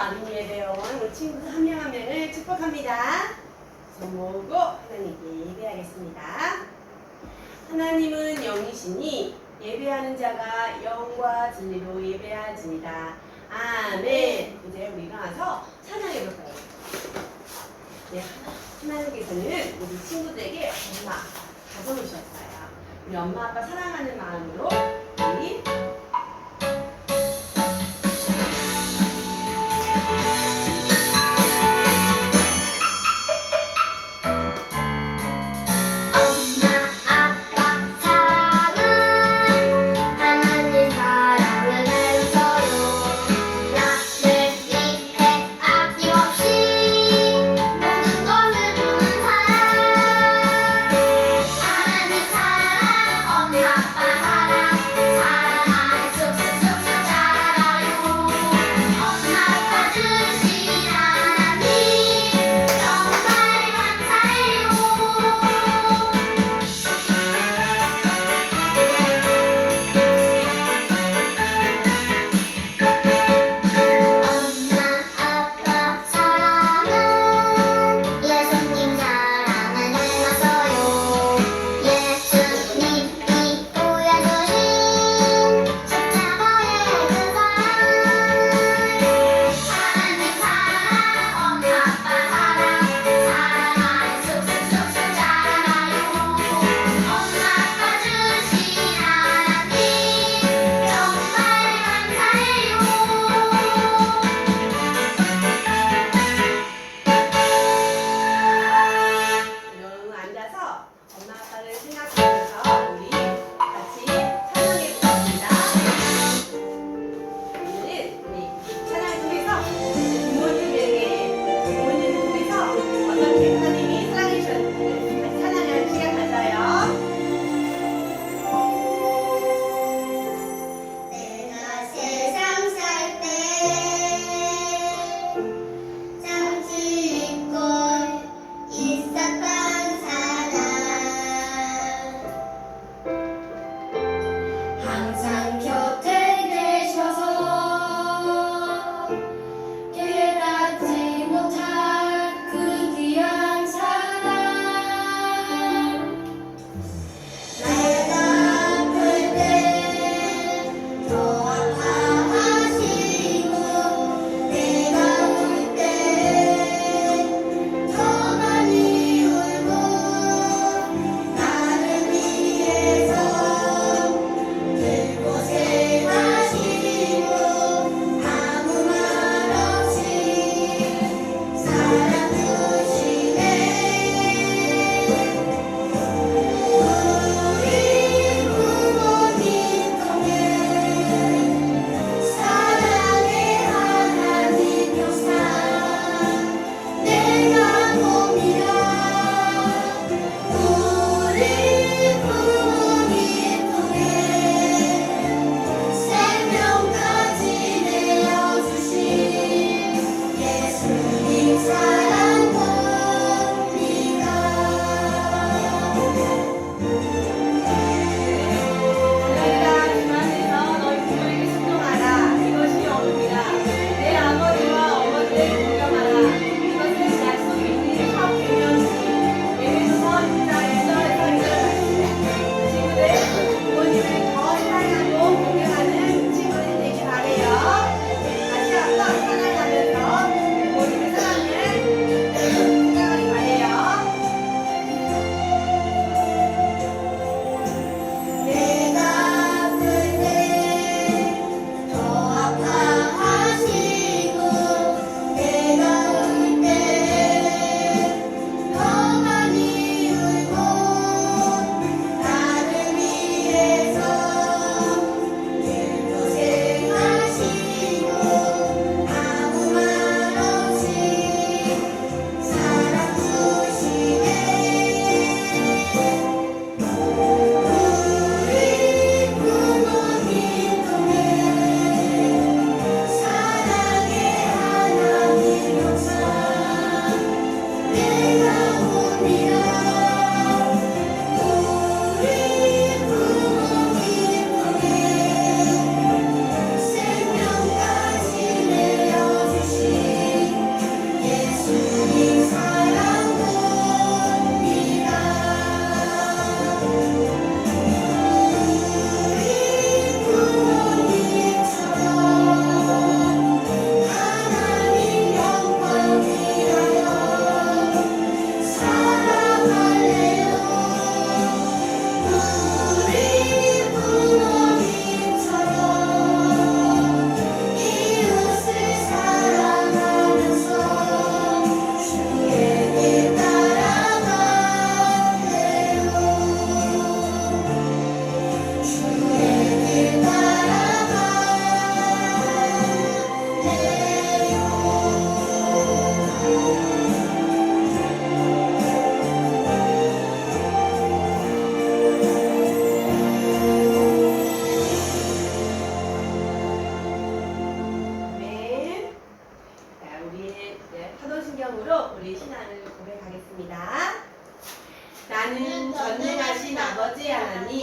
어린이 예배원 우리 친구들 한 명 한 명을 축복합니다. 손 모으고 하나님께 예배하겠습니다. 하나님은 영이시니 예배하는 자가 영과 진리로 예배할지니라. 아멘. 이제 우리 일어나서 찬양해 볼까요? 네, 하나님께서는 우리 친구들에게 엄마 가정을 주셨어요. 우리 엄마 아빠 사랑하는 마음으로 우리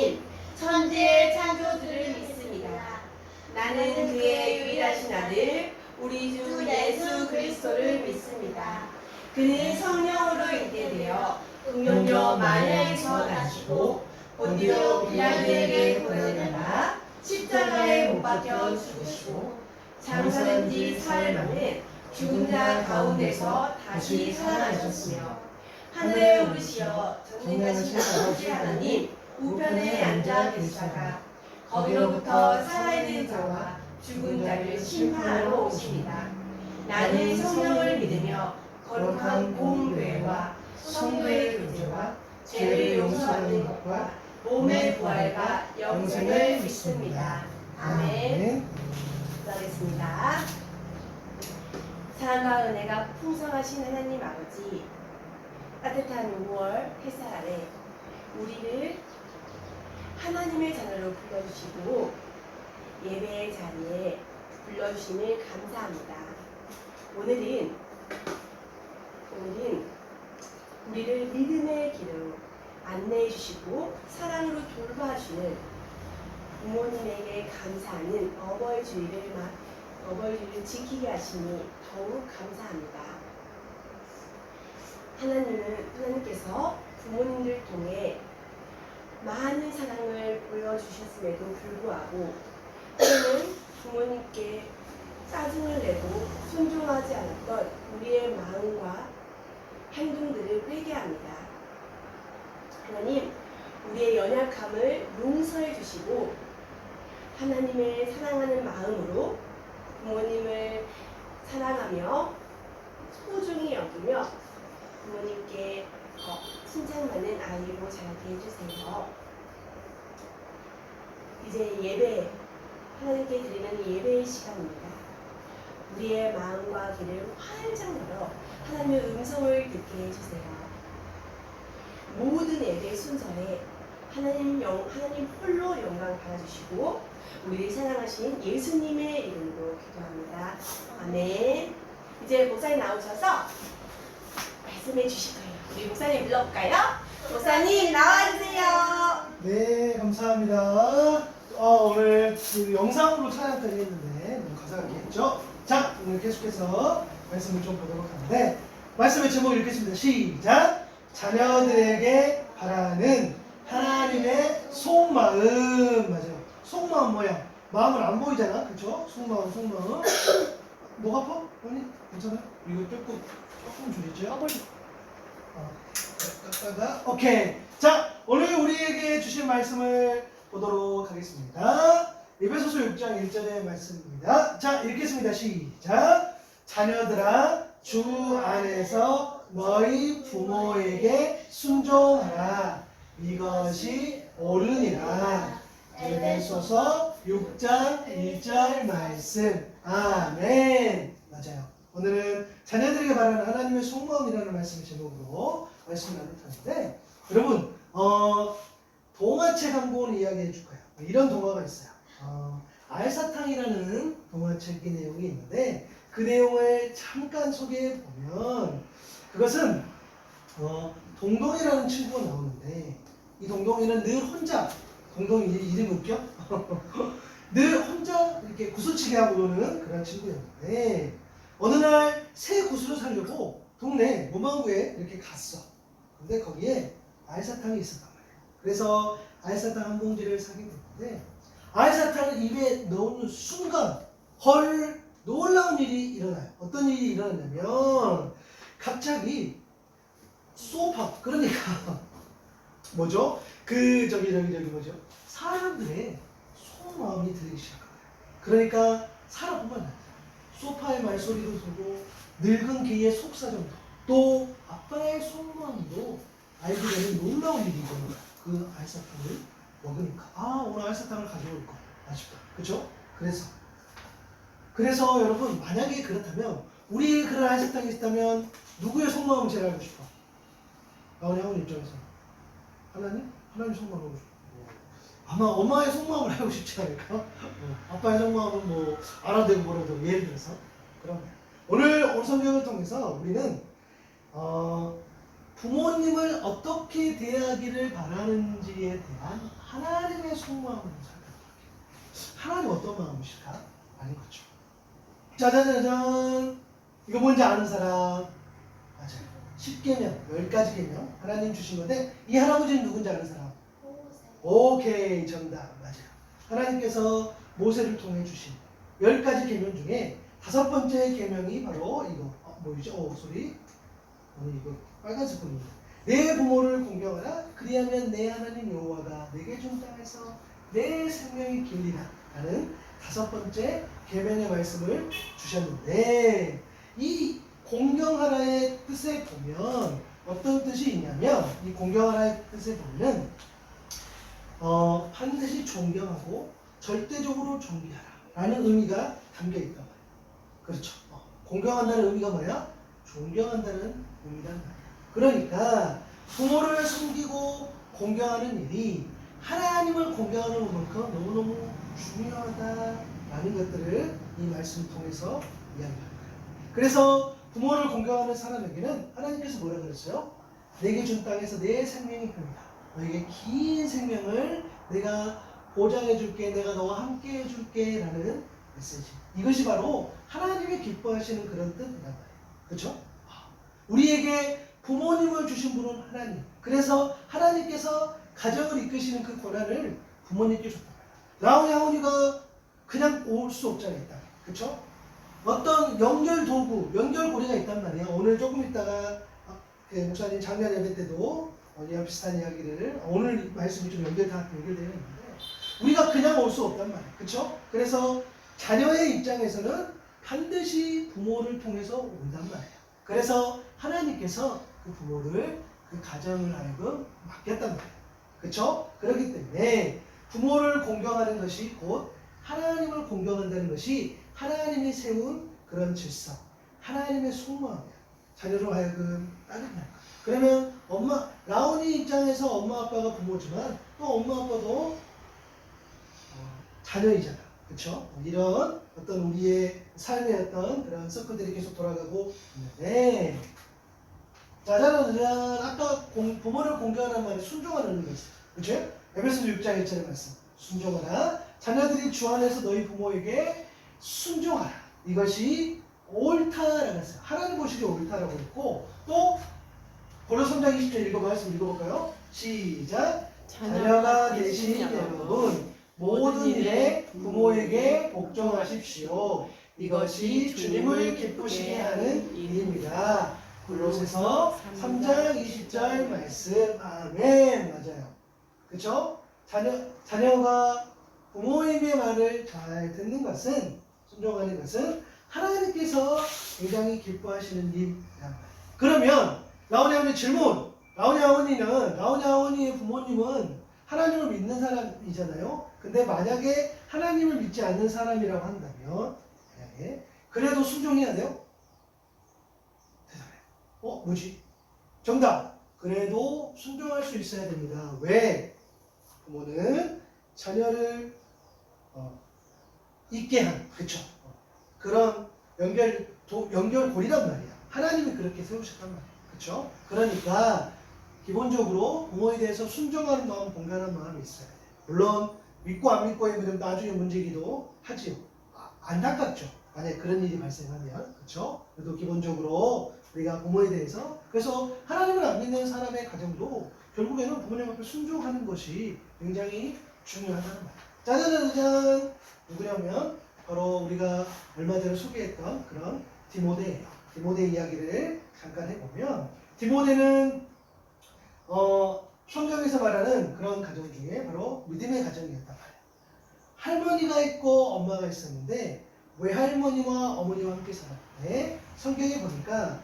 하나님, 천지의 창조주를 믿습니다. 나는 그의 유일하신 아들, 우리 주 예수 그리스도를 믿습니다. 그는 성령으로 잉태되어 동정녀 마리아에서 나시고 본디오 빌라도에게 고난을 십자가에 못 박혀 죽으시고 장사된 지 사흘 만에 죽은 자 가운데서 다시 살아나셨으며 하늘에 오르시어 전능하신 아버지 하나님 우편에 앉아 계시다가 거기로부터 살아있는 자와 죽은 자를 심판하러 오십니다. 나는 성령을 믿으며 거룩한 공교회와 성도의 교제와 죄를 용서받는 것과 몸의 부활과 영생을 믿습니다. 아멘. 기도하겠습니다. 사랑과 은혜가 풍성하신 하나님 아버지, 따뜻한 5월 햇살 아래 우리를 하나님의 자녀로 불러주시고 예배의 자리에 불러주심을 감사합니다. 오늘은 우리를 믿음의 길로 안내해 주시고 사랑으로 돌봐주는 부모님에게 감사하는 어버이 주일을 지키게 하시니 더욱 감사합니다. 하나님께서 부모님들 통해 많은 사랑을 보여주셨음에도 불구하고 때로는 부모님께 짜증을 내고 순종하지 않았던 우리의 마음과 행동들을 회개합니다. 하나님, 우리의 연약함을 용서해 주시고 하나님을 사랑하는 마음으로 부모님을 사랑하며 소중히 여기며 부모님께 칭찬받는 아이로 자라게 해주세요. 이제 하나님께 드리는 예배의 시간입니다. 우리의 마음과 귀를 활짝 열어 하나님의 음성을 듣게 해주세요. 모든 예배 순서에 하나님 홀로 영광 받아주시고 우리를 사랑하신 예수님의 이름으로 기도합니다. 아멘. 이제 목사님 나오셔서 말씀해 주실 거예요. 우리 목사님 불러볼까요? 목사님 나와주세요. 네, 감사합니다. 오늘 그 영상으로 촬영까지 했는데 너무 감사하게 했죠? 자, 오늘 계속해서 말씀을 좀 보도록 하는데 말씀의 제목을 읽겠습니다. 시작! 자녀들에게 바라는 하나님의 속마음. 맞아요. 속마음 뭐야? 마음은 안 보이잖아. 그쵸? 속마음. 목 아파? 언니? 괜찮아요? 이거 조금 줄이죠? 오케이. 자, 오늘 우리에게 주신 말씀을 보도록 하겠습니다. 에베소서 6장 1절의 말씀입니다. 자, 읽겠습니다. 시작. 자녀들아, 주 안에서 너희 부모에게 순종하라. 이것이 옳으니라. 에베소서 6장 1절 말씀. 아멘. 맞아요. 오늘은 자녀들에게 바라는 하나님의 속마음이라는 말씀을 제목으로 말씀을 나누는데, 여러분 동화책 한 권 이야기해 줄 거예요. 이런 동화가 있어요. 알사탕이라는 동화책의 내용이 있는데 그 내용을 잠깐 소개해 보면, 그것은 동동이라는 친구가 나오는데 이 동동이는 늘 혼자, 동동이 이름이 웃겨? 늘 혼자 이렇게 구슬치기 하고 노는 그런 친구였는데 어느 날 새 구슬을 사려고 동네 문방구에 이렇게 갔어. 근데 거기에 알사탕이 있었단 말이에요. 그래서 알사탕 한 봉지를 사게 됐는데 알사탕을 입에 넣는 순간 헐, 놀라운 일이 일어나요. 어떤 일이 일어났냐면 갑자기 소파, 그러니까 뭐죠? 뭐죠? 사람들의 속마음이 들리기 시작한 거예요. 그러니까 사람뿐만 아니라 소파의 말소리도 들고 늙은 개의 속사정도, 또 아빠의 속마음도 알게 되는 놀라운 일이 있는 거예요. 그 알사탕을 먹으니까 오늘 알사탕을 가져올 거 아쉽다. 그죠? 그래서 여러분, 만약에 그렇다면 우리의 그런 알사탕이 있다면 누구의 속마음을 제일 알고 싶어? 나오냐, 형님 입장에서 하나님 속마음을 알고 싶어. 아마 엄마의 속마음을 알고 싶지 않을까? 아빠의 속마음은 뭐 알아도 되고 모르도, 예를 들어서 그런 거예요. 오늘 성경을 통해서 우리는 부모님을 어떻게 대하기를 바라는지에 대한 하나님의 속마음을 살펴볼게요. 하나님 어떤 마음이실까? 아는 거죠. 짜자자잔. 이거 뭔지 아는 사람? 맞아요. 10계명, 10가지 계명 하나님 주신 건데 이 할아버지는 누군지 아는 사람? 오케이, 정답. 맞아요. 하나님께서 모세를 통해 주신 10가지 계명 중에 5번째 계명이 바로 이거. 뭐이죠? 소리. 오늘 이거 빨간색 분입니다. 내 부모를 공경하라. 그리하면 내 하나님 여호와가 내게 준 땅에서 내 생명이 길리라. 라는 5번째 계명의 말씀을 주셨는데 이 공경하라의 뜻에 보면 어떤 뜻이 있냐면 이 공경하라의 뜻에 보면 반드시 존경하고 절대적으로 존귀하라 라는 의미가 담겨 있단 말이에요. 그렇죠. 공경한다는 의미가 뭐야? 존경한다는 의미란 말이야. 그러니까 부모를 섬기고 공경하는 일이 하나님을 공경하는 것만큼 너무너무 중요하다라는 것들을 이 말씀을 통해서 이야기합니다. 그래서 부모를 공경하는 사람에게는 하나님께서 뭐라 그랬어요? 내게 준 땅에서 내 생명이 흐른다. 너에게 긴 생명을 내가 보장해 줄게, 내가 너와 함께 해 줄게 라는 메시지. 이것이 바로 하나님이 기뻐하시는 그런 뜻이란 말이에요. 그렇죠? 우리에게 부모님을 주신 분은 하나님. 그래서 하나님께서 가정을 이끄시는 그 권한을 부모님께 줬단 말이에요. 라온이 하온이가 그냥 올 수 없잖아요. 그렇죠? 어떤 연결 도구, 연결고리가 있단 말이에요. 오늘 조금 있다가 목사님 작년 예배 때도 이와 비슷한 이야기를 오늘 말씀이 좀 연결되어 있는데 우리가 그냥 올 수 없단 말이에요. 그렇죠? 그래서 자녀의 입장에서는 반드시 부모를 통해서 온단 말이에요. 그래서 하나님께서 그 부모를 그 가정을 하여금 맡겼단 말이에요. 그렇죠? 그렇기 때문에 부모를 공경하는 것이 곧 하나님을 공경한다는 것이 하나님이 세운 그런 질서, 하나님의 속마음이야. 자녀로 하여금 따르게 할 거야. 그러면 라온이 입장에서 엄마 아빠가 부모지만 또 엄마 아빠도 자녀이잖아. 그렇죠? 이런 어떤 우리의 삶의 어떤 그런 서클들이 계속 돌아가고 있는데 짜자자잔 아까 부모를 공경하는 말에 순종하는 의미가 있어요. 그렇죠? 에베소서 6장 1절의 말씀. 순종하라. 자녀들이 주 안에서 너희 부모에게 순종하라. 이것이 옳다라고 했어요. 하나님 보시기에 옳다라고 했고 또 고린도서 3장 20절 말씀 읽어볼까요? 시작. 자녀가 되신 여러분 모든 일에 부모에게 복종하십시오. 이것이 주님을 기쁘시게 하는 일입니다. 골로새서 3장 20절 말씀. 아멘. 맞아요. 그렇죠? 자녀가 부모님의 말을 잘 듣는 것은, 순종하는 것은 하나님께서 굉장히 기뻐하시는 일이란 말이에요. 그러면 라온이 아버님 질문. 라온이 아버님의 부모님은 하나님을 믿는 사람이잖아요. 근데 만약에 하나님을 믿지 않는 사람이라고 한다면 만약에 그래도 순종해야 돼요? 대단해. 뭐지? 정답. 그래도 순종할 수 있어야 됩니다. 왜? 부모는 자녀를 있게 한, 그쵸? 그런 연결고리란 말이야. 하나님이 그렇게 세우셨단 말이야. 그쵸? 그러니까 기본적으로 부모에 대해서 순종하는 마음, 공경하는 마음이 있어야 돼. 물론 믿고 안 믿고의 문제는 나중에 문제이기도 하지요. 안타깝죠. 만약에 그런 일이 발생하면. 그쵸? 그래도 기본적으로 우리가 부모에 대해서, 그래서 하나님을 안 믿는 사람의 가정도 결국에는 부모님 앞에 순종하는 것이 굉장히 중요하다는 말이에요. 짜자자잔! 누구냐면 바로 우리가 얼마 전에 소개했던 그런 디모데예요. 디모데 이야기를 잠깐 해보면 디모데는 성경에서 말하는 그런 가정 중에 바로 믿음의 가정이었단 말이에요. 할머니가 있고 엄마가 있었는데 외할머니와 어머니와 함께 살았는데 성경에 보니까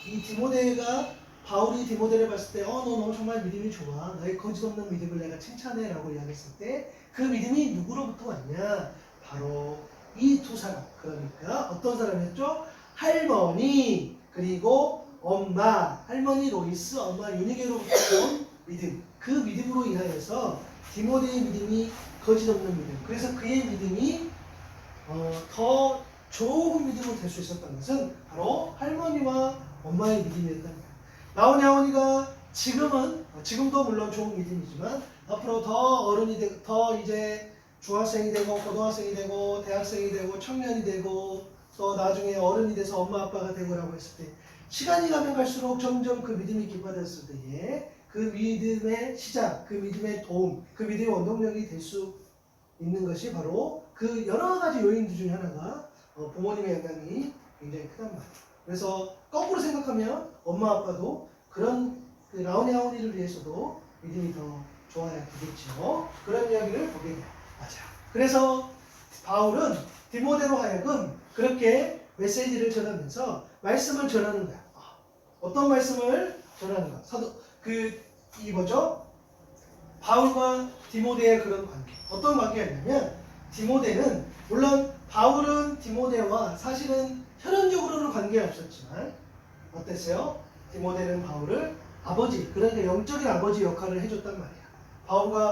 이 디모데가 바울이 디모데를 봤을 때 너 정말 믿음이 좋아. 너의 거짓없는 믿음을 내가 칭찬해 라고 이야기했을 때 그 믿음이 누구로부터 왔냐? 바로 이 두 사람. 그러니까 어떤 사람이었죠? 할머니 그리고 엄마. 할머니 로이스, 엄마 유니게로부터 온 믿음. 그 믿음으로 인하여서 디모데의 믿음이 거짓없는 믿음. 그래서 그의 믿음이 더 좋은 믿음으로 될 수 있었던 것은 바로 할머니와 엄마의 믿음이었답니다. 나온이 하온이가 지금도 물론 좋은 믿음이지만 앞으로 더 어른이 되고 더 이제 중학생이 되고 고등학생이 되고 대학생이 되고 청년이 되고 또 나중에 어른이 돼서 엄마 아빠가 되고라고 했을 때 시간이 가면 갈수록 점점 그 믿음이 깊어졌을 때에 그 믿음의 시작, 그 믿음의 도움, 그 믿음의 원동력이 될 수 있는 것이 바로 그 여러 가지 요인들 중에 하나가 부모님의 영향이 굉장히 크단 말이에요. 그래서 거꾸로 생각하면 엄마 아빠도 그런 그 라온이 하온이를 위해서도 믿음이 더 좋아야 되겠죠. 그런 이야기를 보게 돼요. 맞아요. 그래서 바울은 디모데로 하여금 그렇게 메시지를 전하면서 말씀을 전하는 거야. 어떤 말씀을 전하는 거야? 이 뭐죠? 바울과 디모데의 그런 관계. 어떤 관계였냐면 디모데는 물론 바울은 디모데와 사실은 혈연적으로는 관계가 없었지만 어땠어요? 디모데는 바울을 아버지, 그러니까 영적인 아버지 역할을 해줬단 말이야.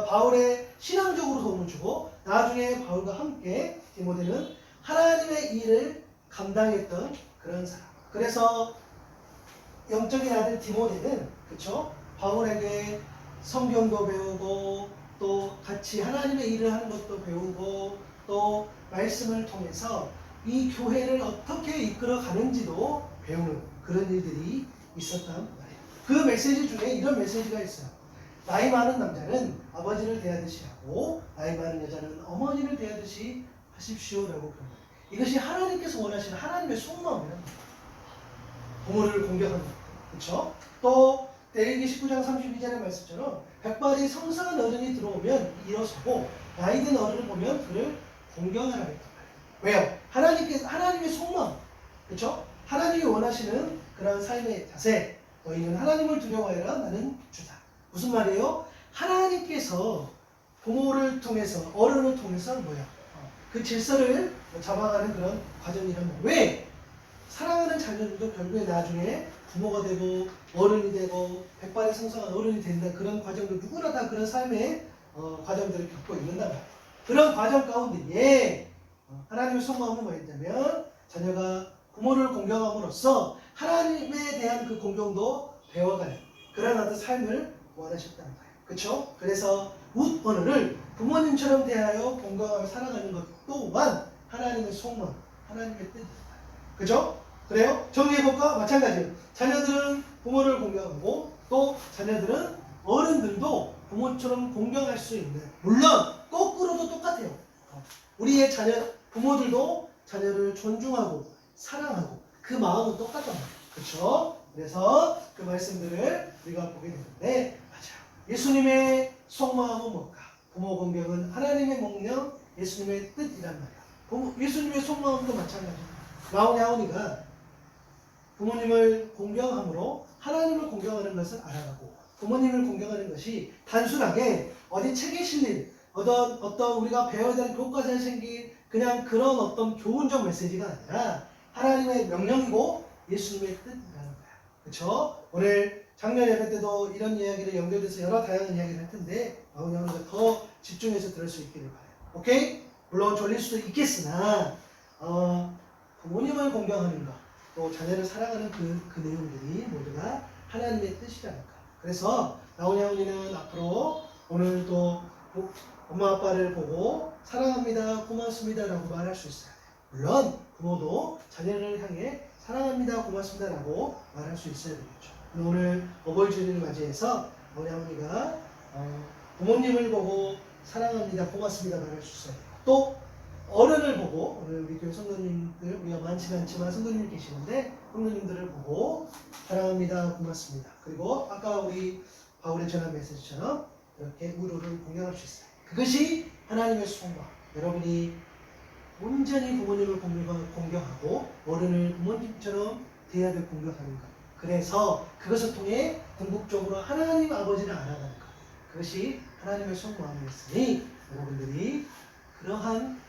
바울의 신앙적으로 도움을 주고 나중에 바울과 함께 디모데는 하나님의 일을 감당했던 그런 사람. 그래서 영적인 아들 디모데는 그쵸? 바울에게 성경도 배우고 또 같이 하나님의 일을 하는 것도 배우고 또 말씀을 통해서 이 교회를 어떻게 이끌어 가는지도 배우는 그런 일들이 있었단 말이에요. 그 메시지 중에 이런 메시지가 있어요. 나이 많은 남자는 아버지를 대하듯이 하고 나이 많은 여자는 어머니를 대하듯이 하십시오라고 그런 거예요. 이것이 하나님께서 원하시는 하나님의 속마음이란 말이에요. 부모를 공경하는 것. 그렇죠? 또 레위기 19장 32절의 말씀처럼 백발이 성성한 어른이 들어오면 일어서고 나이든 어른을 보면 그를 공경하라 했단 말이에요. 왜요? 하나님의 속마음, 그렇죠? 하나님이 원하시는 그런 삶의 자세. 너희는 하나님을 두려워해라. 나는 주다. 무슨 말이에요? 하나님께서 부모를 통해서 어른을 통해서 그 질서를 잡아가는 그런 과정이란 말이에요. 왜? 사랑하는 자녀들도 결국에 나중에 부모가 되고 어른이 되고 백발이 성성한 어른이 된다. 그런 과정들 누구나 다 그런 삶의 과정들을 겪고 있는단 말이에요. 그런 과정 가운데 하나님의 속마음은 뭐였냐면 자녀가 부모를 공경함으로써 하나님에 대한 그 공경도 배워가는 그런 어떤 삶을 원하셨다는 거예요. 그렇죠? 그래서 언어를 부모님처럼 대하여 공경하며 살아가는 것 또한 하나님의 속마음, 하나님의 뜻입니다. 그죠? 그래요? 정리해볼까? 마찬가지예요. 자녀들은 부모를 공경하고 또 자녀들은 어른들도 부모처럼 공경할 수 있는, 물론 거꾸로도 똑같아요. 우리의 부모들도 자녀를 존중하고 사랑하고 그 마음은 똑같단 말이에요. 그렇죠? 그래서 그 말씀들을 우리가 보게 되는데 맞아요. 예수님의 속마음은 뭘까? 부모 공경은 하나님의 명령, 예수님의 뜻이란 말이야. 예수님의 속마음도 마찬가지예요. 라온이 하온이가 부모님을 공경함으로 하나님을 공경하는 것을 알아가고 부모님을 공경하는 것이 단순하게 어디 책에 실린 어떤 우리가 배워야 되는 교과서에 생긴 그냥 그런 어떤 교훈적 메시지가 아니라 하나님의 명령이고 예수님의 뜻이라는 거야. 그렇죠? 오늘 작년 예배 때도 이런 이야기를 연결해서 여러 다양한 이야기를 할 텐데 라온이 하온이가 더 집중해서 들을 수 있기를 바라요. 오케이? 물론 졸릴 수도 있겠으나 부모님을 공경하는 것, 또 자녀를 사랑하는 그 내용들이 모두가 하나님의 뜻이라는 것. 그래서 라온이 하온이는 앞으로 오늘 또 엄마 아빠를 보고 사랑합니다, 고맙습니다 라고 말할 수 있어야 돼요. 물론 부모도 자녀를 향해 사랑합니다, 고맙습니다 라고 말할 수 있어야 되겠죠. 오늘 어버이주일을 맞이해서 라온이 하온이가 부모님을 보고 사랑합니다, 고맙습니다 말할 수 있어야 돼요. 또 어른을 보고 오늘 우리 교회 성도님들 우리가 많지는 않지만 성도님이 계시는데 성도님들을 보고 사랑합니다, 고맙습니다. 그리고 아까 우리 바울의 전한 메시지처럼 이렇게 우로를 공경할 수 있어요. 그것이 하나님의 속마음. 여러분이 온전히 부모님을 공경하고 어른을 부모님처럼 대하여 공경하는 것. 그래서 그것을 통해 궁극적으로 하나님 아버지를 알아가는 것. 그것이 하나님의 속마음이었으니 여러분들이 그러한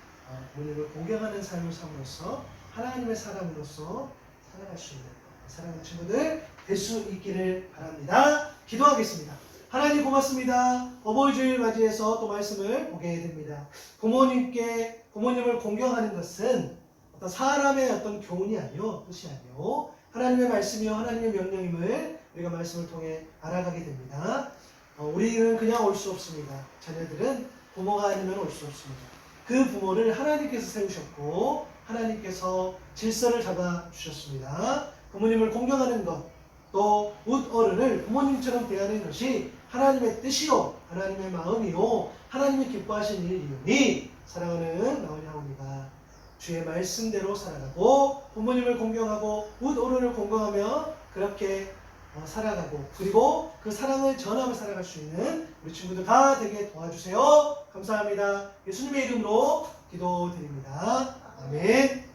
부모님을 공경하는 삶을 삶으로써 하나님의 사람으로서 살아갈 수 있는 사랑하는 친구들 될 수 있기를 바랍니다. 기도하겠습니다. 하나님 고맙습니다. 어버이주일 맞이해서 또 말씀을 보게 됩니다. 부모님을 공경하는 것은 어떤 사람의 어떤 교훈이 아니요 뜻이 아니요 하나님의 말씀이요 하나님의 명령임을 우리가 말씀을 통해 알아가게 됩니다. 우리는 그냥 올 수 없습니다. 자녀들은 부모가 아니면 올 수 없습니다. 그 부모를 하나님께서 세우셨고 하나님께서 질서를 잡아주셨습니다. 부모님을 공경하는 것, 또 웃어른을 부모님처럼 대하는 것이 하나님의 뜻이요 하나님의 마음이요 하나님이 기뻐하신 일이오니 사랑하는 나훈이 하오니가 주의 말씀대로 살아가고 부모님을 공경하고 웃어른을 공경하며 그렇게 살아가고 그리고 그 사랑을 전하며 살아갈 수 있는 우리 친구들 다 되게 도와주세요. 감사합니다. 예수님의 이름으로 기도드립니다. 아멘.